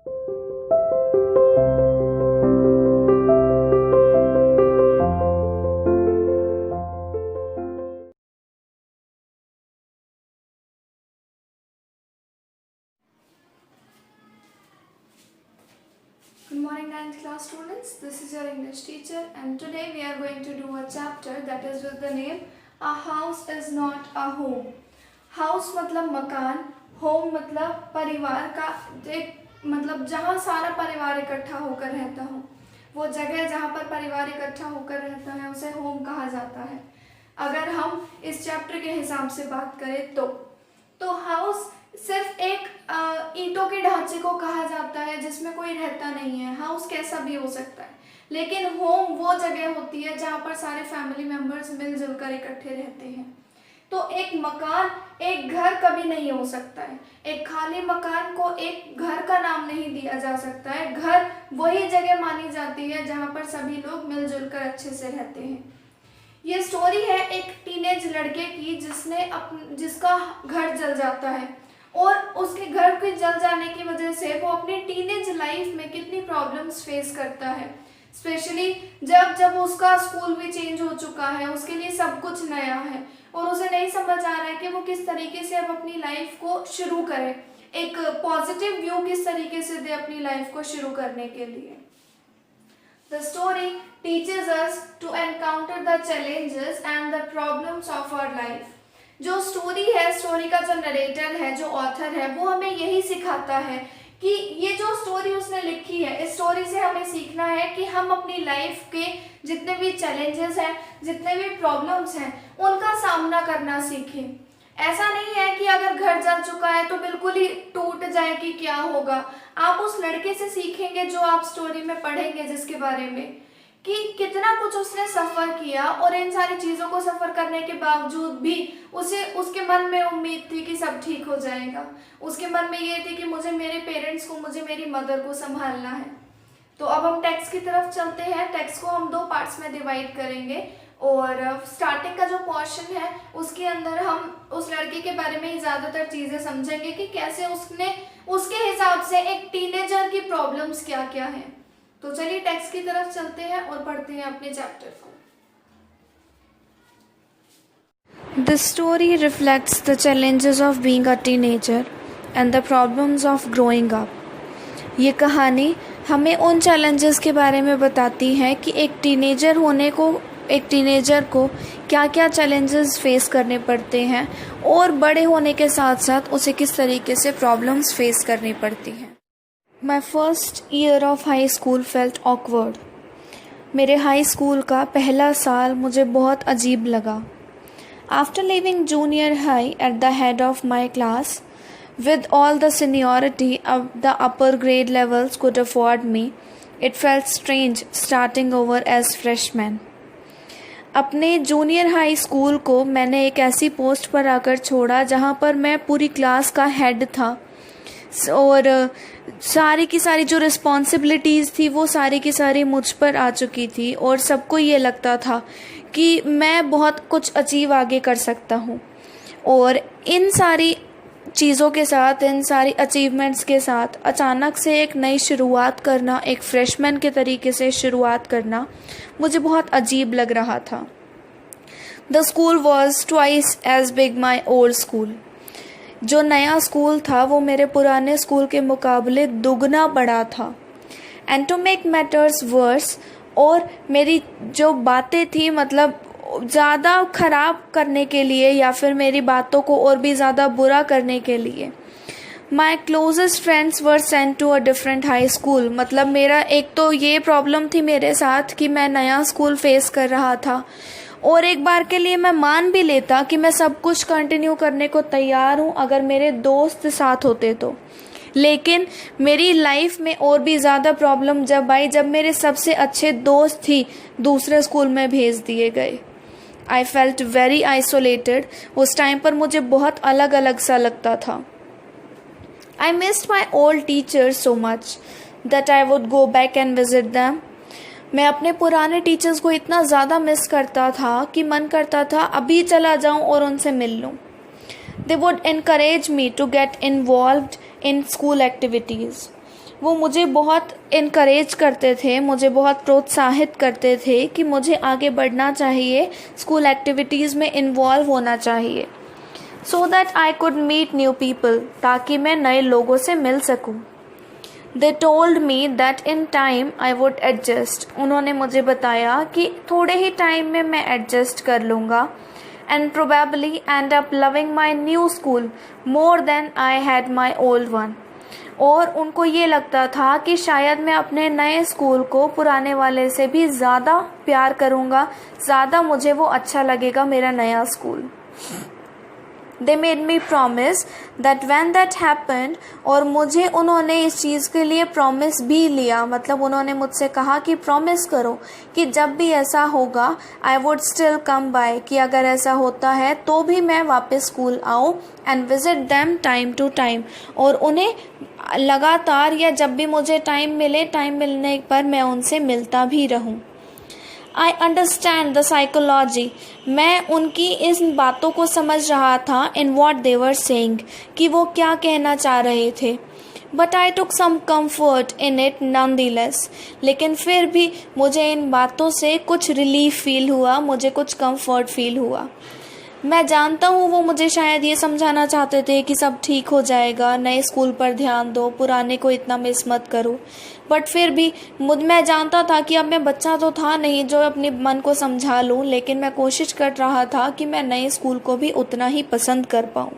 Good morning 9th class students, this is your English teacher and today we are going to do a chapter that is with the name A House is Not a Home. House मतलब मकान, home मतलब परिवार का एक मतलब जहाँ सारा परिवार इकट्ठा होकर रहता हो, वो जगह जहाँ पर परिवार इकट्ठा होकर रहता है उसे home कहा जाता है। अगर हम इस चैप्टर के हिसाब से बात करें तो हाउस सिर्फ एक ईंटों के ढांचे को कहा जाता है जिसमें कोई रहता नहीं है। हाउस कैसा भी हो सकता है, लेकिन होम वो जगह होती है जहाँ पर सारे फैमिली मेंबर्स मिलजुल कर इकट्ठे रहते हैं। तो एक मकान एक घर कभी नहीं हो सकता है। एक खाली मकान को एक घर का नाम नहीं दिया जा सकता है। घर वही जगह मानी जाती है जहाँ पर सभी लोग मिलजुल कर अच्छे से रहते हैं। ये स्टोरी है एक टीनेज लड़के की जिसका घर जल जाता है और उसके घर के जल जाने की वजह से वो अपनी टीनेज लाइफ में कितनी प्रॉब्लम्स फेस करता है। स्पेशली जब उसका स्कूल भी चेंज हो चुका है, उसके लिए सब कुछ नया है और उसे नहीं समझ आ रहा है कि वो किस तरीके से अब अपनी लाइफ को शुरू करे, एक पॉजिटिव व्यू किस तरीके से दे अपनी लाइफ को शुरू करने के लिए। The story teaches us to encounter the challenges and the problems of our life. जो स्टोरी है, स्टोरी का जो नरेटर है, जो ऑथर है, वो हमें यही सिखाता है कि ये जो स्टोरी उसने लिखी है, इस स्टोरी से हमें सीखना है कि हम अपनी लाइफ के जितने भी चैलेंजेस हैं, जितने भी प्रॉब्लम्स हैं, उनका सामना करना सीखें। ऐसा नहीं है कि अगर घर जल चुका है तो बिल्कुल ही टूट जाए कि क्या होगा। आप उस लड़के से सीखेंगे जो आप स्टोरी में पढ़ेंगे, जिसके बारे में कि कितना कुछ उसने सफ़र किया और इन सारी चीज़ों को सफ़र करने के बावजूद भी उसके मन में उम्मीद थी कि सब ठीक हो जाएगा। उसके मन में ये थी कि मुझे मेरे पेरेंट्स को, मुझे मेरी मदर को संभालना है। तो अब हम टेक्स्ट की तरफ चलते हैं। टेक्स्ट को हम दो पार्ट्स में डिवाइड करेंगे और स्टार्टिंग का जो पोर्शन है उसके अंदर हम उस लड़के के बारे में ही ज़्यादातर चीज़ें समझेंगे कि कैसे उसने उसके हिसाब से एक टीनेजर की प्रॉब्लम्स क्या क्या हैं। तो चलिए टेक्स्ट की तरफ चलते हैं और पढ़ते हैं अपने चैप्टर को। This story reflects the challenges of being a teenager and the problems of growing up. ये कहानी हमें उन चैलेंजेस के बारे में बताती है कि एक टीनेजर को क्या क्या चैलेंजेस फेस करने पड़ते हैं और बड़े होने के साथ साथ उसे किस तरीके से प्रॉब्लम्स फेस करनी पड़ती हैं। My first year of high school felt awkward. मेरे हाई स्कूल का पहला साल मुझे बहुत अजीब लगा। After leaving junior high at the head of my class, with all the seniority of the upper grade levels could afford me, it felt strange starting over as freshman. अपने junior high school को मैंने एक ऐसी post पर आकर छोड़ा जहाँ पर मैं पूरी क्लास का हेड था और सारी की सारी जो रिस्पॉन्सिबिलिटीज़ थी वो सारी की सारी मुझ पर आ चुकी थी और सबको ये लगता था कि मैं बहुत कुछ अचीव आगे कर सकता हूँ। और इन सारी चीज़ों के साथ, इन सारी अचीवमेंट्स के साथ अचानक से एक नई शुरुआत करना, एक फ्रेशमैन के तरीके से शुरुआत करना मुझे बहुत अजीब लग रहा था। The school was twice as big my old school. जो नया स्कूल था वो मेरे पुराने स्कूल के मुकाबले दुगना बड़ा था। And to make matters worse, और मेरी जो बातें थी मतलब ज़्यादा ख़राब करने के लिए या फिर मेरी बातों को और भी ज़्यादा बुरा करने के लिए, my closest friends were sent to a different high school. मतलब मेरा एक तो ये प्रॉब्लम थी मेरे साथ कि मैं नया स्कूल फेस कर रहा था और एक बार के लिए मैं मान भी लेता कि मैं सब कुछ कंटिन्यू करने को तैयार हूँ अगर मेरे दोस्त साथ होते तो। लेकिन मेरी लाइफ में और भी ज़्यादा प्रॉब्लम जब आई जब मेरे सबसे अच्छे दोस्त ही दूसरे स्कूल में भेज दिए गए। I felt very isolated. उस टाइम पर मुझे बहुत अलग अलग सा लगता था। I missed my old teachers so much that I would go back and visit them. मैं अपने पुराने टीचर्स को इतना ज़्यादा मिस करता था कि मन करता था अभी चला जाऊं और उनसे मिल लूं। They would encourage me to get involved in school activities. वो मुझे बहुत इनकरेज करते थे, मुझे बहुत प्रोत्साहित करते थे कि मुझे आगे बढ़ना चाहिए, स्कूल एक्टिविटीज़ में इन्वॉल्व होना चाहिए, so that I could meet new people, ताकि मैं नए लोगों से मिल सकूं। They told me that in time I would adjust. उन्होंने मुझे बताया कि थोड़े ही टाइम में मैं एडजस्ट कर लूँगा and probably end up loving my new school more than I had my old one. और उनको ये लगता था कि शायद मैं अपने नए स्कूल को पुराने वाले से भी ज़्यादा प्यार करूँगा, ज़्यादा मुझे वो अच्छा लगेगा मेरा नया school. They made me promise that when that happened, और मुझे उन्होंने इस चीज़ के लिए प्रॉमिस भी लिया, मतलब उन्होंने मुझसे कहा कि प्रॉमिस करो कि जब भी ऐसा होगा I would still come by, कि अगर ऐसा होता है तो भी मैं वापस स्कूल आऊँ and visit them time to time, और उन्हें लगातार या जब भी मुझे टाइम मिलने पर मैं उनसे मिलता भी रहूँ। I understand the psychology. मैं उनकी इस बातों को समझ रहा था in what they were saying, कि वो क्या कहना चाह रहे थे। But I took some comfort in it nonetheless. लेकिन फिर भी मुझे इन बातों से कुछ रिलीफ फील हुआ, मुझे कुछ कंफर्ट फील हुआ। मैं जानता हूँ वो मुझे शायद ये समझाना चाहते थे कि सब ठीक हो जाएगा, नए स्कूल पर ध्यान दो, पुराने को इतना मिस मत करो, बट फिर भी मैं जानता था कि अब मैं बच्चा तो था नहीं जो अपने मन को समझा लूँ, लेकिन मैं कोशिश कर रहा था कि मैं नए स्कूल को भी उतना ही पसंद कर पाऊँ।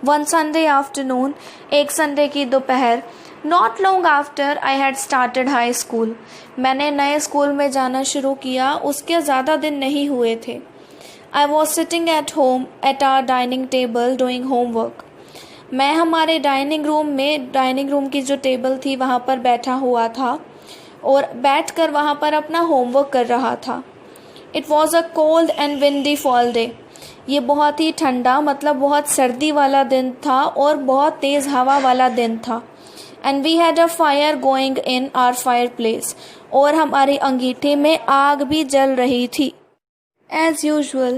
वन संडे आफ्टरनून, एक संडे की दोपहर, not long after I had started high school, मैंने नए स्कूल में जाना शुरू किया, उसके ज़्यादा दिन नहीं हुए थे। I was sitting at home at our dining table doing homework. मैं हमारे डाइनिंग रूम की जो टेबल थी वहाँ पर बैठा हुआ था और बैठकर वहाँ पर अपना होमवर्क कर रहा था। It was a cold and windy fall day. ये बहुत ही ठंडा, मतलब बहुत सर्दी वाला दिन था और बहुत तेज़ हवा वाला दिन था। And we had a fire going in our fireplace. और हमारी अंगीठी में आग भी जल रही थी। As usual,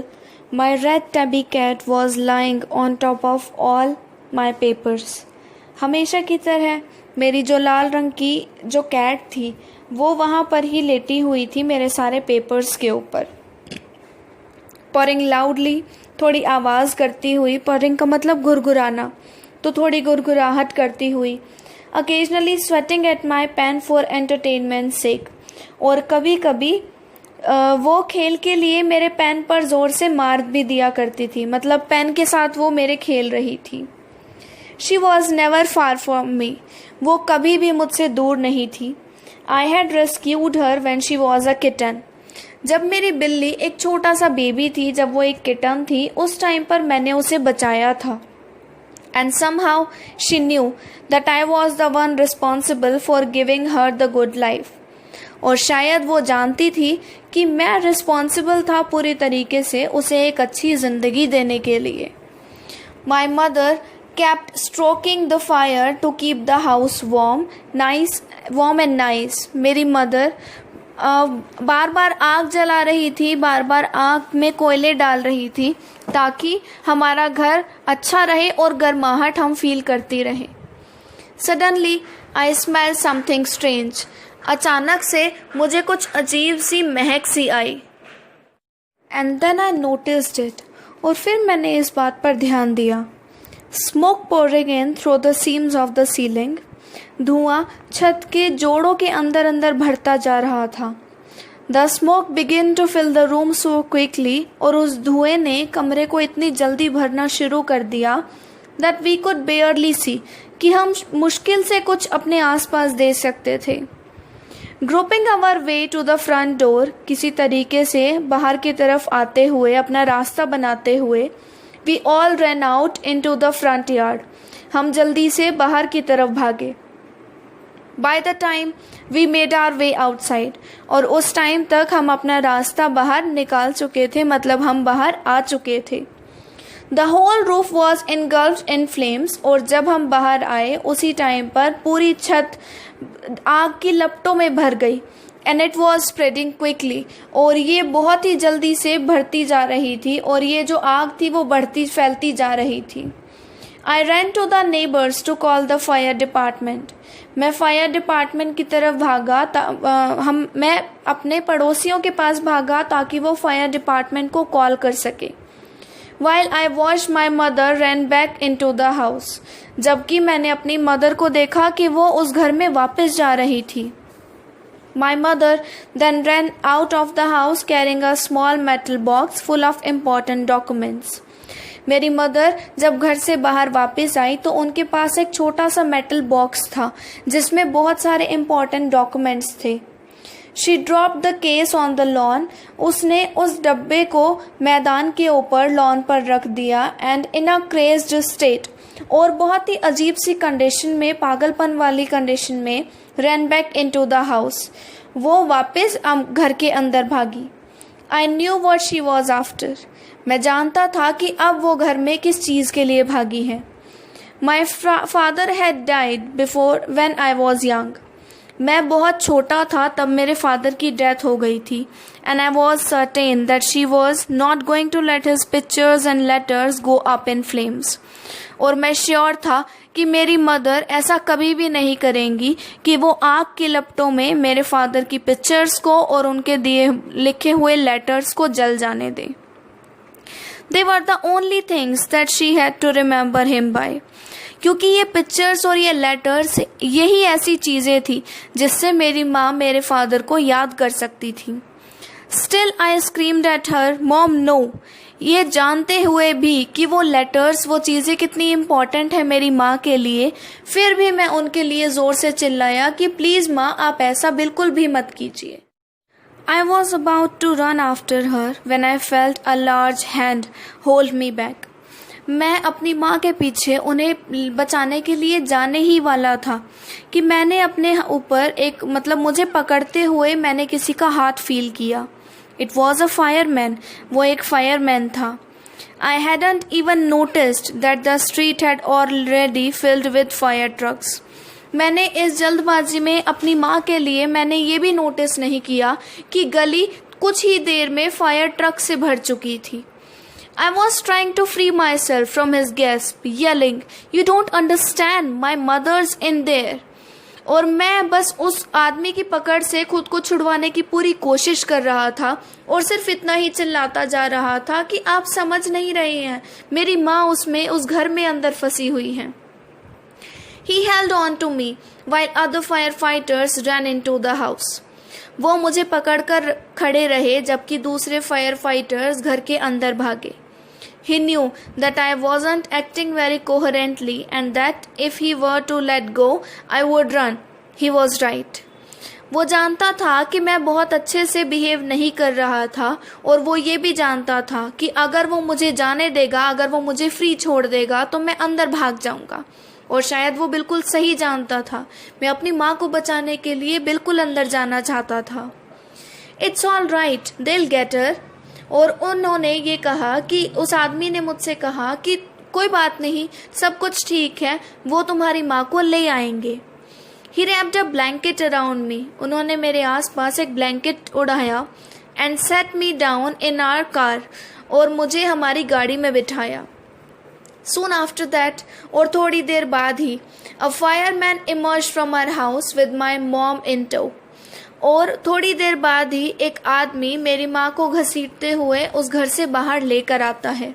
my red tabby cat was lying on top of all my papers. हमेशा की तरह मेरी जो लाल रंग की जो कैट थी वो वहाँ पर ही लेटी हुई थी मेरे सारे पेपर्स के ऊपर। Purring loudly, थोड़ी आवाज़ करती हुई, purring का मतलब गुरगुराना, तो थोड़ी गुरगुराहट करती हुई। Occasionally sweating at my pen for entertainment's sake. और कभी कभी वो खेल के लिए मेरे पेन पर ज़ोर से मार भी दिया करती थी, मतलब पेन के साथ वो मेरे खेल रही थी। She was never far from me. वो कभी भी मुझसे दूर नहीं थी। I had rescued her when she was a kitten. जब मेरी बिल्ली एक छोटा सा बेबी थी, जब वो एक किटन थी, उस टाइम पर मैंने उसे बचाया था। And somehow she knew that I was the one responsible for giving her the good life. और शायद वो जानती थी कि मैं रिस्पॉन्सिबल था पूरी तरीके से उसे एक अच्छी ज़िंदगी देने के लिए। My mother kept stroking the fire to keep the house warm and nice. मेरी मदर बार बार आग जला रही थी, बार बार आग में कोयले डाल रही थी ताकि हमारा घर अच्छा रहे और गर्माहट हम फील करती रहें। Suddenly I smelled something strange. अचानक से मुझे कुछ अजीब सी महक सी आई। And then I noticed it. और फिर मैंने इस बात पर ध्यान दिया। Smoke pouring in through the seams of the ceiling. धुआं छत के जोड़ों के अंदर अंदर भरता जा रहा था। The smoke began to fill the room so quickly. और उस धुएं ने कमरे को इतनी जल्दी भरना शुरू कर दिया that we could barely see, कि हम मुश्किल से कुछ अपने आसपास देख सकते थे। Groping our way to the front door, किसी तरीके से बाहर की तरफ आते हुए, अपना रास्ता बनाते हुए, we all ran out into the front yard. हम जल्दी से बाहर की तरफ भागे। By the time we made our way outside, और उस टाइम तक हम अपना रास्ता बाहर निकाल चुके थे, मतलब हम बाहर आ चुके थे। The whole roof was engulfed in flames. और जब हम बाहर आए उसी टाइम पर पूरी छत आग की लपटों में भर गई। And it was spreading quickly. और ये बहुत ही जल्दी से बढ़ती जा रही थी और ये जो आग थी वो बढ़ती फैलती जा रही थी। I ran to the neighbors to call the fire department. मैं फायर डिपार्टमेंट की तरफ भागा मैं अपने पड़ोसियों के पास भागा ताकि वो फायर डिपार्टमेंट को कॉल कर सके. While I watched my mother ran back into the house. जबकि मैंने अपनी मदर को देखा कि वो उस घर में वापस जा रही थी. My mother then ran out of the house carrying a small metal box full of important documents. मेरी मदर जब घर से बाहर वापस आई तो उनके पास एक छोटा सा मेटल बॉक्स था जिसमें बहुत सारे इम्पोर्टेंट डॉक्यूमेंट्स थे. She dropped the case on the lawn. उसने उस डब्बे को मैदान के ऊपर लॉन पर रख दिया and in a crazed state और बहुत ही अजीब सी कंडीशन में, पागलपन वाली कंडीशन में ran back into the house. वो वापस घर के अंदर भागी. I knew what she was after. मैं जानता था कि अब वो घर में किस चीज़ के लिए भागी है. My father had died before when I was young. मैं बहुत छोटा था तब मेरे फादर की डेथ हो गई थी. And I was certain that she was not going to let his pictures and letters go up in flames. और मैं श्योर था कि मेरी मदर ऐसा कभी भी नहीं करेंगी कि वो आग की लपटों में मेरे फादर की पिक्चर्स को और उनके दिए लिखे हुए लेटर्स को जल जाने दें. They were the only things that she had to remember him by. क्योंकि ये पिक्चर्स और ये लेटर्स यही ऐसी चीज़ें थी जिससे मेरी माँ मेरे फादर को याद कर सकती थी. Still I screamed at her, Mom, no. ये जानते हुए भी कि वो लेटर्स, वो चीज़ें कितनी इम्पॉर्टेंट है मेरी माँ के लिए, फिर भी मैं उनके लिए ज़ोर से चिल्लाया कि प्लीज़ माँ, आप ऐसा बिल्कुल भी मत कीजिए. I was about to run after her when I felt a large hand hold me back. मैं अपनी माँ के पीछे उन्हें बचाने के लिए जाने ही वाला था कि मैंने अपने ऊपर मुझे पकड़ते हुए मैंने किसी का हाथ फील किया. It was a fireman. वो एक फायरमैन था. I hadn't even noticed that the street had already filled with fire trucks. मैंने इस जल्दबाजी में अपनी माँ के लिए मैंने ये भी नोटिस नहीं किया कि गली कुछ ही देर में फायर ट्रक से भर चुकी थी. I was trying to free myself from his grasp, yelling, "You don't understand, my mother's in there." और मैं बस उस आदमी की पकड़ से खुद को छुड़वाने की पूरी कोशिश कर रहा था और सिर्फ इतना ही चिल्लाता जा रहा था कि आप समझ नहीं रहे हैं, मेरी माँ उस घर में अंदर फंसी हुई है. He held on to me while other firefighters ran into the house. वो मुझे पकड़कर खड़े रहे जबकि दूसरे फायर फाइटर्स घर के अंदर भागे. He knew that I wasn't acting very coherently and that if he were to let go, I would run. He was right. वो जानता था कि मैं बहुत अच्छे से बिहेव नहीं कर रहा था और वो ये भी जानता था कि अगर वो मुझे जाने देगा, अगर वो मुझे फ्री छोड़ देगा तो मैं अंदर भाग जाऊंगा. और शायद वो बिल्कुल सही जानता था. मैं अपनी माँ को बचाने के लिए बिल्कुल अंदर जाना चाहता था. It's all right, they'll get her. और उन्होंने ये कहा कि उस आदमी ने मुझसे कहा कि कोई बात नहीं, सब कुछ ठीक है, वो तुम्हारी माँ को ले आएंगे. He wrapped a blanket around me. उन्होंने मेरे आसपास एक ब्लैंकेट उड़ाया and set me down in our car. और मुझे हमारी गाड़ी में बिठाया. Soon after that, और थोड़ी देर बाद ही, a fireman emerged from our house with my mom in tow. और थोड़ी देर बाद ही एक आदमी मेरी माँ को घसीटते हुए उस घर से बाहर लेकर आता है.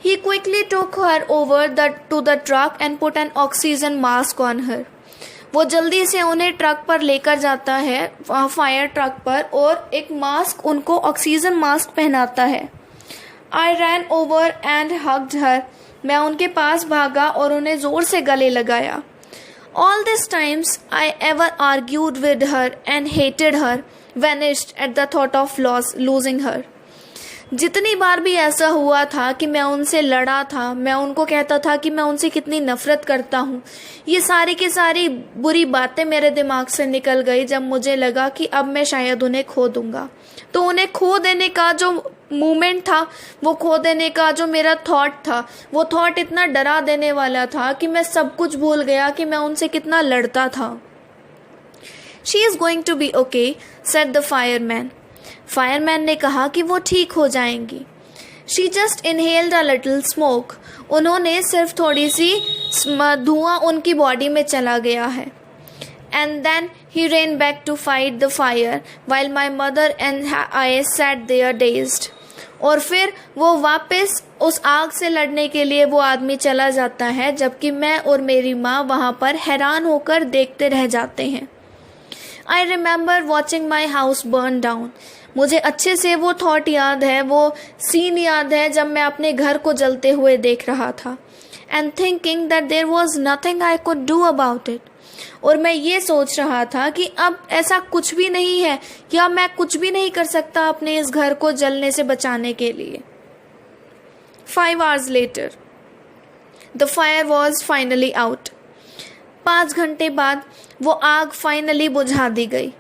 He quickly took her over to the truck and put an oxygen mask on her. वो जल्दी से उन्हें ट्रक पर लेकर जाता है, फायर ट्रक पर, और एक मास्क, उनको ऑक्सीजन मास्क पहनाता है. I ran over and hugged her. मैं उनके पास भागा और उन्हें जोर से गले लगाया. All these times I ever argued with her and hated her vanished at the thought of losing her. जितनी बार भी ऐसा हुआ था कि मैं उनसे लड़ा था, मैं उनको कहता था कि मैं उनसे कितनी नफरत करता हूँ, ये सारी की सारी बुरी बातें मेरे दिमाग से निकल गई जब मुझे लगा कि अब मैं शायद उन्हें खो दूंगा. तो उन्हें खो देने का जो मोमेंट था, वो खो देने का जो मेरा थॉट था, वो थॉट इतना डरा देने वाला था कि मैं सब कुछ भूल गया कि मैं उनसे कितना लड़ता था. She is going to be okay, said the fireman. Fireman ने कहा कि वो ठीक हो जाएंगी. She just inhaled a little smoke. उन्होंने सिर्फ थोड़ी सी धुआं उनकी बॉडी में चला गया है. And then he ran back to fight the fire while my mother and I sat there dazed. और फिर वो वापस उस आग से लड़ने के लिए वो आदमी चला जाता है, जबकि मैं और मेरी माँ वहाँ पर हैरान होकर देखते रह जाते हैं. I remember watching my house burn down. मुझे अच्छे से वो थॉट याद है, वो सीन याद है जब मैं अपने घर को जलते हुए देख रहा था. And thinking that there was nothing I could do about it. और मैं ये सोच रहा था कि अब ऐसा कुछ भी नहीं है, या मैं कुछ भी नहीं कर सकता अपने इस घर को जलने से बचाने के लिए. 5 hours later, the fire was finally out. 5 घंटे बाद वो आग फाइनली बुझा दी गई.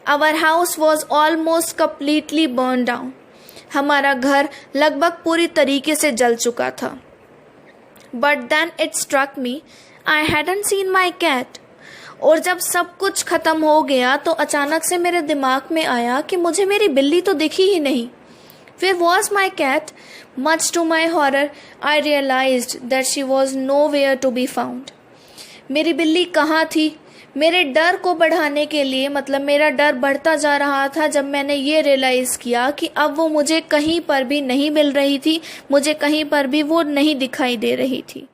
Our house was almost completely burned down. हमारा घर लगभग पूरी तरीके से जल चुका था. But then it struck me, I hadn't seen my cat. और जब सब कुछ खत्म हो गया तो अचानक से मेरे दिमाग में आया कि मुझे मेरी बिल्ली तो दिखी ही नहीं. Where was my cat? Much to my horror, I realized that she was nowhere to be found. मेरी बिल्ली कहाँ थी? मेरे डर को बढ़ाने के लिए, मतलब मेरा डर बढ़ता जा रहा था जब मैंने ये रियलाइज़ किया कि अब वो मुझे कहीं पर भी नहीं मिल रही थी, मुझे कहीं पर भी वो नहीं दिखाई दे रही थी.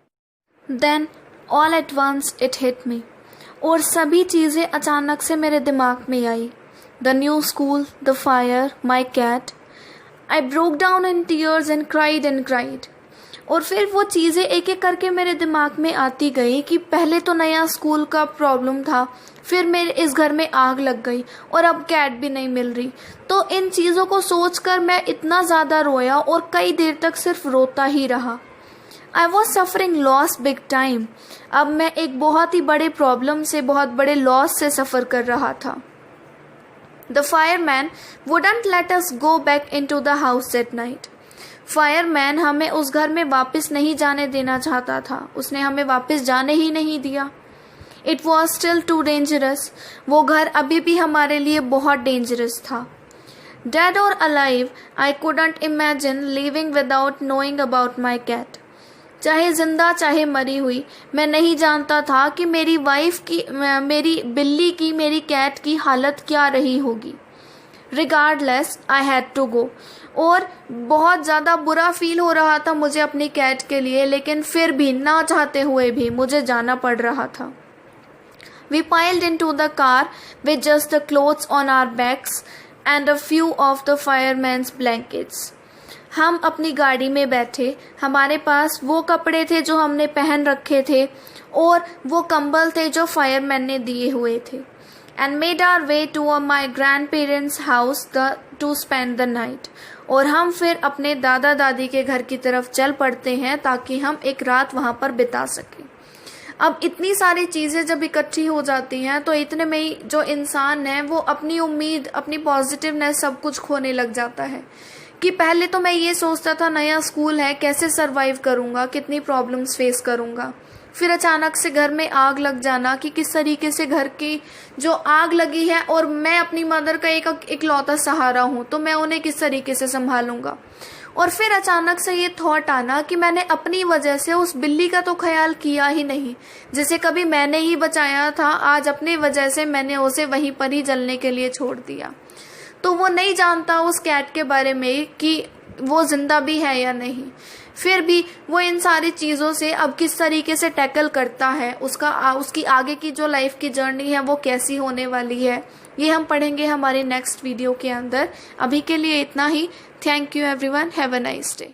Then all at once it hit me. और सभी चीज़ें अचानक से मेरे दिमाग में आई. The new school, the fire, my cat. I broke down in tears and cried. और फिर वो चीज़ें एक एक करके मेरे दिमाग में आती गई कि पहले तो नया स्कूल का प्रॉब्लम था, फिर मेरे इस घर में आग लग गई और अब कैट भी नहीं मिल रही. तो इन चीज़ों को सोचकर मैं इतना ज़्यादा रोया और कई देर तक सिर्फ रोता ही रहा. I was suffering loss big time. अब मैं एक बहुत ही बड़े प्रॉब्लम से, बहुत बड़े लॉस से सफ़र कर रहा था. The fireman wouldn't let us go back into the house at night. Fireman हमें उस घर में वापस नहीं जाने देना चाहता था. उसने हमें वापस जाने ही नहीं दिया. It was still too dangerous. वो घर अभी भी हमारे लिए बहुत डेंजरस था. Dead or alive, I couldn't imagine living without knowing about my cat. चाहे जिंदा चाहे मरी हुई, मैं नहीं जानता था कि मेरी वाइफ की, मेरी बिल्ली की, मेरी कैट की हालत क्या रही होगी. Regardless I had to go. और बहुत ज़्यादा बुरा फील हो रहा था मुझे अपनी कैट के लिए, लेकिन फिर भी ना चाहते हुए भी मुझे जाना पड़ रहा था. We piled into the car with just the clothes on our backs and a few of the fireman's blankets. हम अपनी गाड़ी में बैठे, हमारे पास वो कपड़े थे जो हमने पहन रखे थे और वो कंबल थे जो फायरमैन ने दिए हुए थे. And made our way to my grandparents house to spend the night. और हम फिर अपने दादा दादी के घर की तरफ चल पड़ते हैं ताकि हम एक रात वहाँ पर बिता सकें. अब इतनी सारी चीज़ें जब इकट्ठी हो जाती हैं तो इतने में ही जो इंसान है वो अपनी उम्मीद, अपनी पॉजिटिवनेस सब कुछ खोने लग जाता है. कि पहले तो मैं ये सोचता था नया स्कूल है, कैसे सरवाइव करूँगा, कितनी प्रॉब्लम्स फेस करूँगा. फिर अचानक से घर में आग लग जाना कि किस तरीके से घर की जो आग लगी है और मैं अपनी मदर का एक इकलौता सहारा हूँ, तो मैं उन्हें किस तरीके से संभालूंगा. और फिर अचानक से ये थॉट आना कि मैंने अपनी वजह से उस बिल्ली का तो ख्याल किया ही नहीं, जिसे कभी मैंने ही बचाया था, आज अपनी वजह से मैंने उसे वहीं पर ही जलने के लिए छोड़ दिया. तो वो नहीं जानता उस कैट के बारे में कि वो ज़िंदा भी है या नहीं. फिर भी वो इन सारी चीज़ों से अब किस तरीके से टैकल करता है, उसकी आगे की जो लाइफ की जर्नी है वो कैसी होने वाली है, ये हम पढ़ेंगे हमारे नेक्स्ट वीडियो के अंदर. अभी के लिए इतना ही. Thank you everyone. Have a nice day.